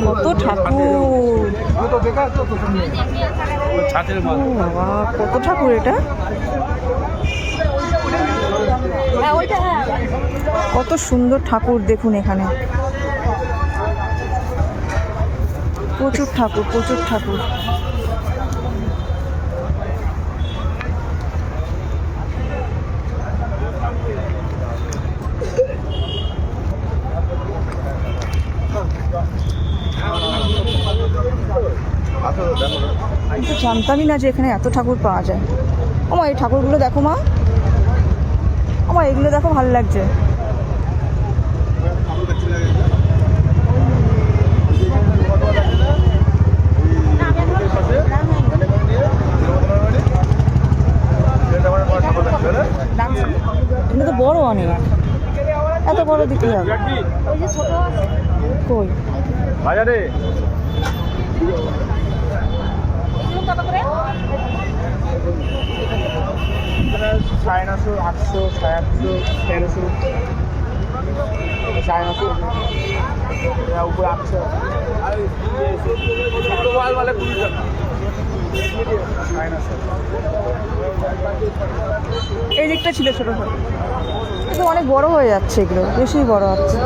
কত ঠাকুর, বাবা কত ঠাকুর এটা, কত সুন্দর ঠাকুর দেখুন এখানে, প্রচুর ঠাকুর প্রচুর ঠাকুর। আমি তো জানতামই না যে এখানে এত ঠাকুর পাওয়া যায়। ও মা, এই ঠাকুরগুলো দেখো মা, আমার এগুলো দেখো ভালো লাগছে। এটা তো বড় অনেক, এত বড় দিতে হবে কই বাজারে। সাড়ে 900, 800, 850, 1300, সাড়ে 900 উপরে 800। এই দিকটা ছিল ছোট ছোট, কিন্তু অনেক বড় হয়ে যাচ্ছে, এগুলো বেশি বড় হচ্ছে।